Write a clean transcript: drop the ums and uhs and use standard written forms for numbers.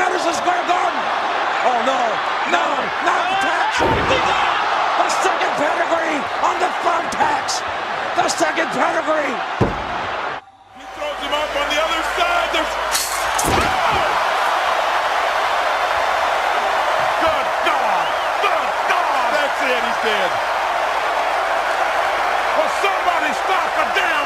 Madison Square Garden. Oh no, no, not the tax. The second pedigree on the thumbtacks. The second pedigree. He throws him up on the other side. There's... Good God! Good God! That's it, he's dead. Well, somebody stop the damn